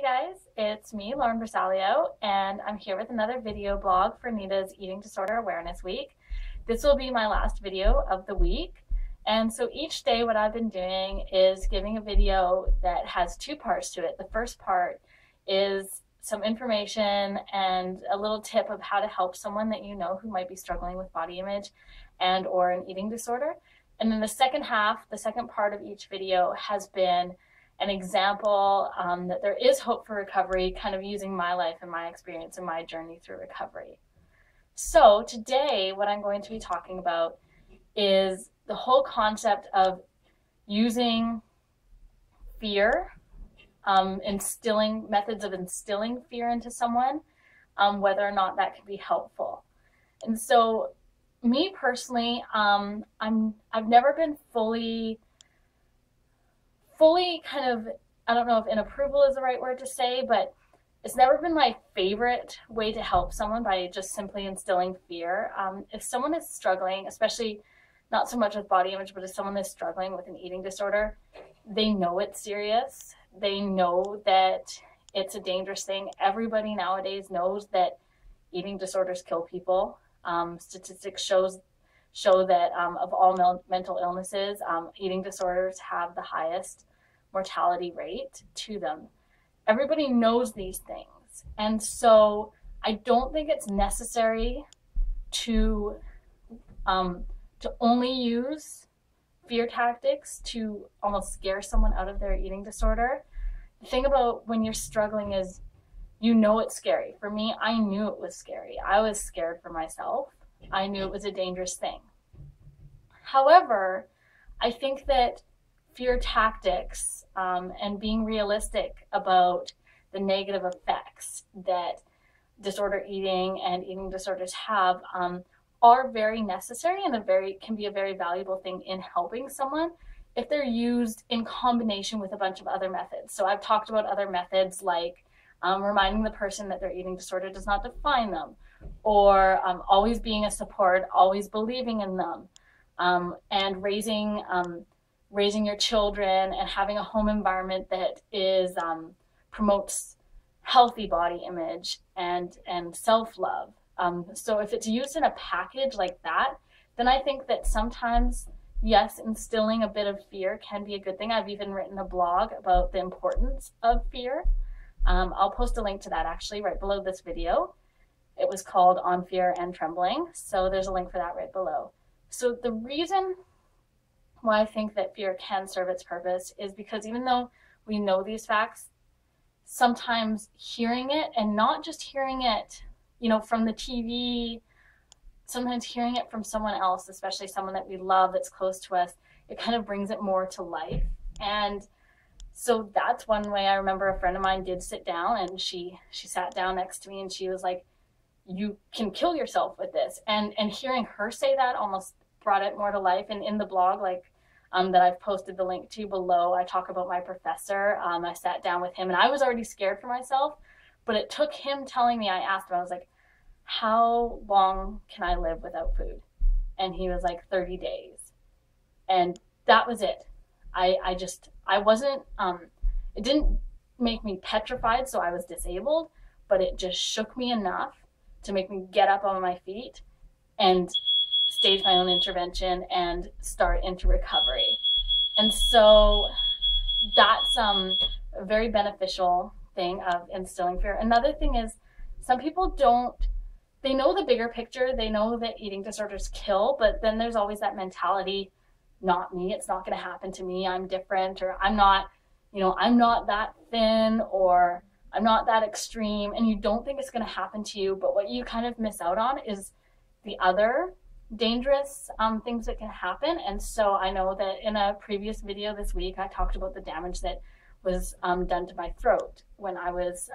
Hey guys, it's me, Lauren Bersaglio, and I'm here with another video blog for Nita's Eating Disorder Awareness Week. This will be my last video of the week, and so each day what I've been doing is giving a video that has two parts to it. The first part is some information and a little tip of how to help someone that you know who might be struggling with body image and or an eating disorder. And then the second half, the second part of each video has been an example that there is hope for recovery, kind of using my life and my experience and my journey through recovery. So today, what I'm going to be talking about is the whole concept of using fear, methods of instilling fear into someone, whether or not that can be helpful. And so, me personally, I've never been fully kind of, I don't know if in approval is the right word to say, but it's never been my favorite way to help someone by just simply instilling fear. If someone is struggling, especially not so much with body image, but if someone is struggling with an eating disorder, they know it's serious. They know that it's a dangerous thing. Everybody nowadays knows that eating disorders kill people. Statistics show that of all mental illnesses, eating disorders have the highest mortality rate to them. Everybody knows these things. And so I don't think it's necessary to only use fear tactics to almost scare someone out of their eating disorder. The thing about when you're struggling is you know it's scary. For me, I knew it was scary. I was scared for myself. I knew it was a dangerous thing. However, I think that fear tactics and being realistic about the negative effects that disorder eating and eating disorders have are very necessary and can be a very valuable thing in helping someone if they're used in combination with a bunch of other methods. So I've talked about other methods like reminding the person that their eating disorder does not define them, or always being a support, always believing in them, and raising your children and having a home environment that is promotes healthy body image and self-love. So if it's used in a package like that, then I think that sometimes, yes, instilling a bit of fear can be a good thing. I've even written a blog about the importance of fear. I'll post a link to that actually right below this video. It was called On Fear and Trembling. So there's a link for that right below. So the reason why I think that fear can serve its purpose is because even though we know these facts, sometimes hearing it, and not just hearing it, from the TV, sometimes hearing it from someone else, especially someone that we love that's close to us, it kind of brings it more to life. And so that's one way. I remember a friend of mine did sit down, and she sat down next to me and she was like, "You can kill yourself with this." And hearing her say that almost brought it more to life. And in the blog, that I've posted the link to below, I talk about my professor. I sat down with him and I was already scared for myself, but it took him telling me. I asked him, I was like, "How long can I live without food?" And he was like, 30 days. And that was it. I wasn't, it didn't make me petrified, so I was disabled, but it just shook me enough to make me get up on my feet and stage my own intervention and start into recovery. And so that's a very beneficial thing of instilling fear. Another thing is some people they know the bigger picture. They know that eating disorders kill, but then there's always that mentality, not me, it's not going to happen to me, I'm different, or I'm not that thin, or I'm not that extreme, and you don't think it's going to happen to you. But what you kind of miss out on is the other dangerous things that can happen. And so I know that in a previous video this week, I talked about the damage that was done to my throat when I was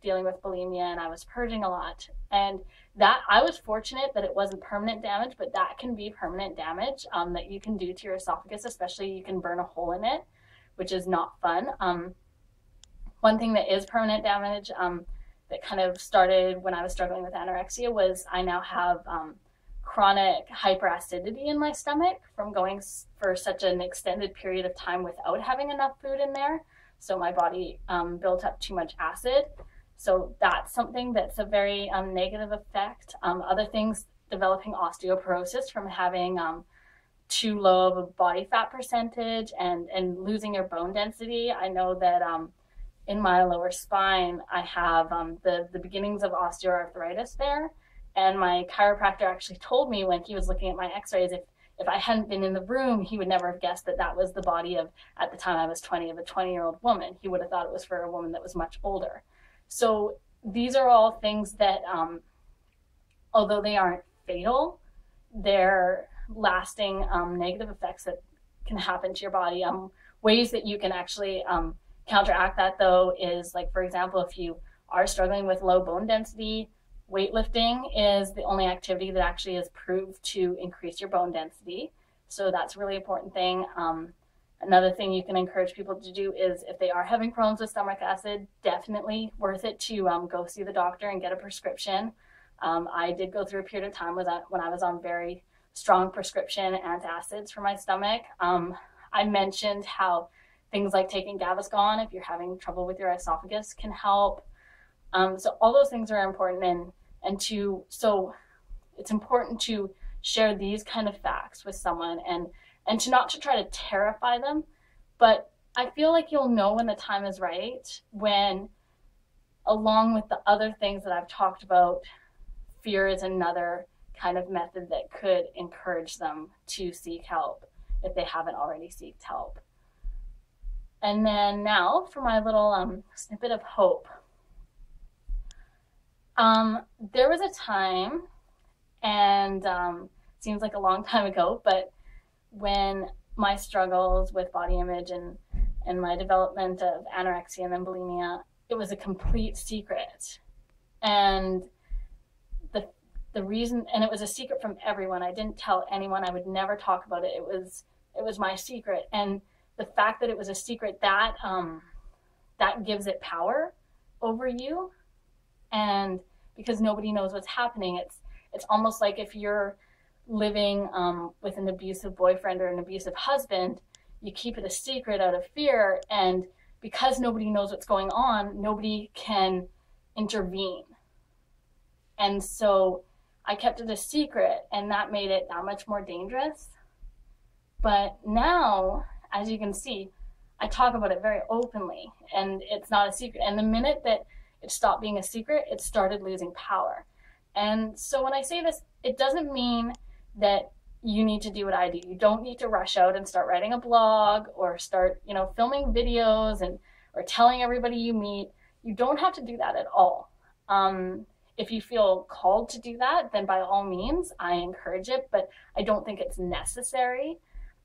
dealing with bulimia and I was purging a lot. And that I was fortunate that it wasn't permanent damage, but that can be permanent damage that you can do to your esophagus, especially you can burn a hole in it, which is not fun. One thing that is permanent damage that kind of started when I was struggling with anorexia was I now have chronic hyperacidity in my stomach from going for such an extended period of time without having enough food in there. So my body built up too much acid. So that's something that's a very negative effect. Other things, developing osteoporosis from having too low of a body fat percentage and losing your bone density. I know that in my lower spine, I have the beginnings of osteoarthritis there. And my chiropractor actually told me when he was looking at my x-rays, if I hadn't been in the room, he would never have guessed that that was the body of, at the time I was 20, of a 20-year-old woman. He would have thought it was for a woman that was much older. So these are all things that, although they aren't fatal, they're lasting negative effects that can happen to your body. Ways that you can actually counteract that, though, is like, for example, if you are struggling with low bone density, weightlifting is the only activity that actually is proved to increase your bone density. So that's a really important thing. Another thing you can encourage people to do is, if they are having problems with stomach acid, definitely worth it to go see the doctor and get a prescription. I did go through a period of time when I was on very strong prescription antacids for my stomach. I mentioned how things like taking Gaviscon, if you're having trouble with your esophagus, can help. So all those things are important, so it's important to share these kind of facts with someone and to not to try to terrify them, but I feel like you'll know when the time is right, when, along with the other things that I've talked about, fear is another kind of method that could encourage them to seek help if they haven't already sought help. And then now for my little snippet of hope. There was a time, and seems like a long time ago, but when my struggles with body image and my development of anorexia and then bulimia, it was a complete secret. And the reason, and it was a secret from everyone. I didn't tell anyone. I would never talk about it. It was my secret. And the fact that it was a secret, that gives it power over you. And because nobody knows what's happening, it's almost like if you're living with an abusive boyfriend or an abusive husband, you keep it a secret out of fear, and because nobody knows what's going on, nobody can intervene. And so I kept it a secret, and that made it that much more dangerous. But now, as you can see, I talk about it very openly, and it's not a secret. And the minute that it stopped being a secret, it started losing power. And so when I say this, it doesn't mean that you need to do what I do. You don't need to rush out and start writing a blog or start, filming videos or telling everybody you meet. You don't have to do that at all. If you feel called to do that, then by all means, I encourage it, but I don't think it's necessary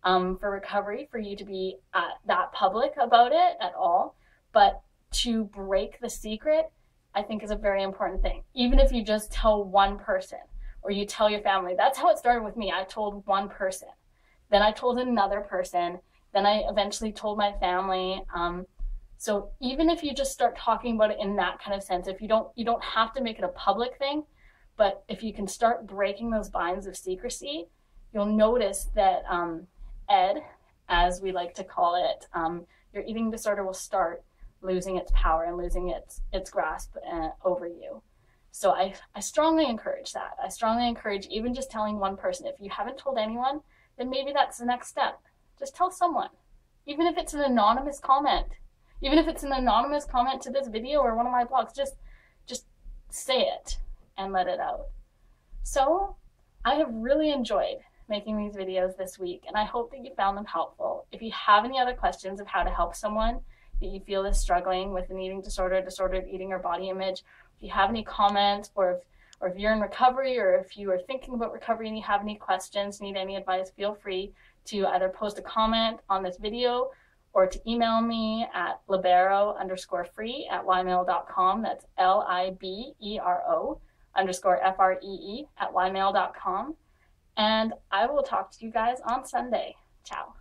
for recovery for you to be that public about it at all. But to break the secret, I think, is a very important thing. Even if you just tell one person or you tell your family. That's how it started with me. I told one person, then I told another person, then I eventually told my family. So even if you just start talking about it in that kind of sense, if you don't have to make it a public thing, but if you can start breaking those binds of secrecy, you'll notice that Ed, as we like to call it, your eating disorder will start losing its power and losing its grasp over you. So I strongly encourage that. I strongly encourage even just telling one person. If you haven't told anyone, then maybe that's the next step. Just tell someone, even if it's an anonymous comment. Even if it's an anonymous comment to this video or one of my blogs, just say it and let it out. So I have really enjoyed making these videos this week, and I hope that you found them helpful. If you have any other questions of how to help someone that you feel is struggling with an eating disorder, disordered eating, or body image, if you have any comments, or if you're in recovery, or if you are thinking about recovery and you have any questions, need any advice, feel free to either post a comment on this video or to email me at libero_free@ymail.com. That's LIBERO_FREE@ymail.com. And I will talk to you guys on Sunday. Ciao.